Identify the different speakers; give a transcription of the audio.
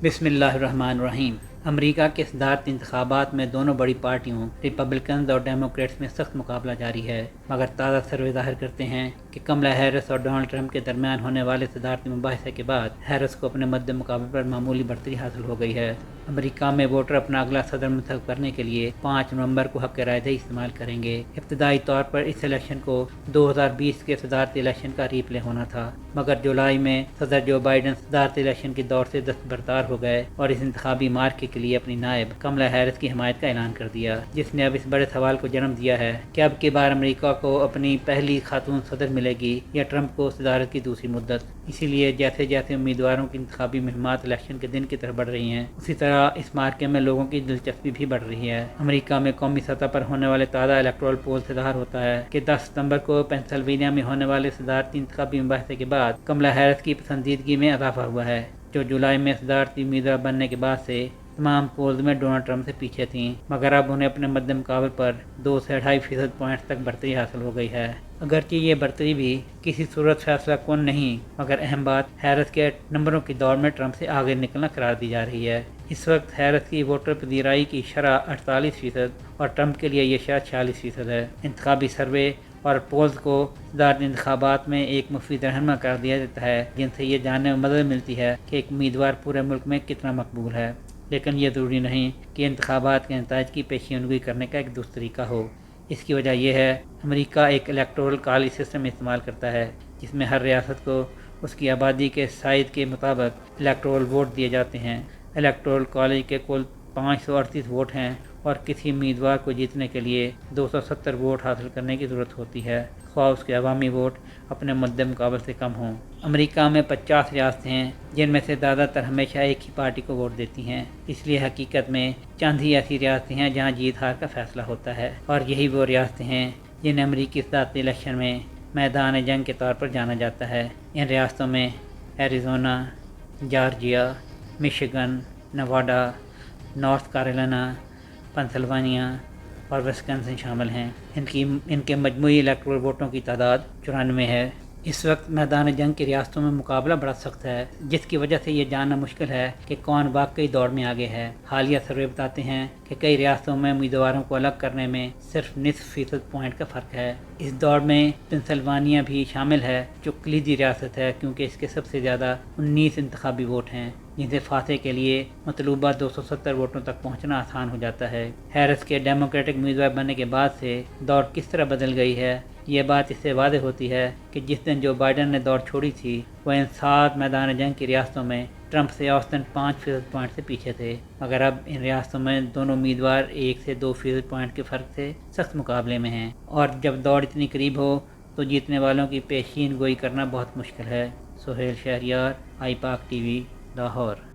Speaker 1: بسم اللہ الرحمن الرحیم۔ امریکہ کے صدارتی انتخابات میں دونوں بڑی پارٹیوں ریپبلکنز اور ڈیموکریٹس میں سخت مقابلہ جاری ہے، مگر تازہ سروے ظاہر کرتے ہیں کہ کملا ہیرس اور ڈونلڈ ٹرمپ کے درمیان ہونے والے صدارتی مباحثے کے بعد ہیرس کو اپنے مد مقابل پر معمولی برتری حاصل ہو گئی ہے۔ امریکہ میں ووٹر اپنا اگلا صدر منتخب کرنے کے لیے 5 نومبر کو حق رائے دہی استعمال کریں گے۔ ابتدائی طور پر اس الیکشن کو 2020 کے صدارتی الیکشن کا ری پلے ہونا تھا، مگر جولائی میں صدر جو بائیڈن صدارتی الیکشن کے دور سے دستبردار ہو گئے اور اس انتخابی مارکے کے لیے اپنی نائب کملا ہیرس کی حمایت کا اعلان کر دیا، جس نے اب اس بڑے سوال کو جنم دیا ہے کہ اب کی بار امریکہ کو اپنی پہلی خاتون صدر ملے گی یا ٹرمپ کو صدارت کی دوسری مدت۔ اسی لیے جیسے جیسے امیدواروں کی انتخابی مہمات الیکشن کے دن کی طرف بڑھ رہی ہیں، اسی طرح اس مارکے میں لوگوں کی دلچسپی بھی بڑھ رہی ہے۔ امریکہ میں قومی سطح پر ہونے والے تازہ الیکٹورل پول سے ظاہر ہوتا ہے کہ 10 ستمبر کو پینسلوینیا میں ہونے والے صدارتی انتخابی مباحثے کے بعد کملا ہیرس کی پسندیدگی میں اضافہ ہوا ہے، جو جولائی میں صدارتی امیدوار بننے کے بعد سے تمام پولز میں ڈونلڈ ٹرمپ سے پیچھے تھیں، مگر اب انہیں اپنے مد مقابل پر 2 سے 2.5% پوائنٹس تک برتری حاصل ہو گئی ہے۔ اگرچہ یہ برتری بھی کسی صورت فیصلہ کن نہیں، مگر اہم بات ہیرس کے نمبروں کی دوڑ میں ٹرمپ سے آگے نکلنا قرار دی جا رہی ہے۔ اس وقت ہیرس کی ووٹر پذیرائی کی شرح 48% اور ٹرمپ کے لیے یہ شرح 46% ہے۔ انتخابی سروے اور پولز کو صدارتی انتخابات میں ایک مفید رہنما قرار دیا جاتا ہے، جن سے یہ جاننے میں مدد ملتی ہے کہ ایک امیدوار پورے ملک میں کتنا مقبول ہے، لیکن یہ ضروری نہیں کہ انتخابات کے نتائج کی پیشینگوئی کرنے کا ایک دوسرا طریقہ ہو۔ اس کی وجہ یہ ہے امریکہ ایک الیکٹورل کالج سسٹم استعمال کرتا ہے، جس میں ہر ریاست کو اس کی آبادی کے سائز کے مطابق الیکٹورل ووٹ دیے جاتے ہیں۔ الیکٹورل کالج کے کل 538 ووٹ ہیں اور کسی امیدوار کو جیتنے کے لیے 270 ووٹ حاصل کرنے کی ضرورت ہوتی ہے، خواہ اس کے عوامی ووٹ اپنے مد مقابل سے کم ہوں۔ امریکہ میں 50 ریاستیں ہیں، جن میں سے زیادہ تر ہمیشہ ایک ہی پارٹی کو ووٹ دیتی ہیں۔ اس لیے حقیقت میں چند ہی ایسی ریاستیں ہیں جہاں جیت ہار کا فیصلہ ہوتا ہے، اور یہی وہ ریاستیں ہیں جنہیں امریکی صدارتی الیکشن میں میدان جنگ کے طور پر جانا جاتا ہے۔ ان ریاستوں میں Arizona, Georgia, Michigan, Nevada, North Carolina, Pennsylvania اور وسکنسن شامل ہیں۔ ان کے مجموعی الیکٹورل ووٹوں کی تعداد 94 ہے۔ اس وقت میدان جنگ کی ریاستوں میں مقابلہ بڑا سخت ہے، جس کی وجہ سے یہ جاننا مشکل ہے کہ کون واقعی دوڑ میں آگے ہے۔ حالیہ سروے بتاتے ہیں کہ کئی ریاستوں میں امیدواروں کو الگ کرنے میں صرف نصف فیصد پوائنٹ کا فرق ہے۔ اس دوڑ میں پنسلوانیا بھی شامل ہے، جو کلیدی ریاست ہے کیونکہ اس کے سب سے زیادہ 19 انتخابی ووٹ ہیں، جن سے فاتح کے لیے مطلوبہ 270 ووٹوں تک پہنچنا آسان ہو جاتا ہے۔ ہیرس کے ڈیموکریٹک امیدوار بننے کے بعد سے دوڑ کس طرح بدل گئی ہے، یہ بات اس سے واضح ہوتی ہے کہ جس دن جو بائیڈن نے دوڑ چھوڑی تھی، وہ ان 7 میدان جنگ کی ریاستوں میں ٹرمپ سے اوسطاً 5% پوائنٹ سے پیچھے تھے، مگر اب ان ریاستوں میں دونوں امیدوار 1 سے 2% پوائنٹ کے فرق سے سخت مقابلے میں ہیں، اور جب دوڑ اتنی قریب ہو تو جیتنے والوں کی پیشین گوئی کرنا بہت مشکل ہے۔ سہیل شہریار، آئی پاک ٹی وی، لاہور۔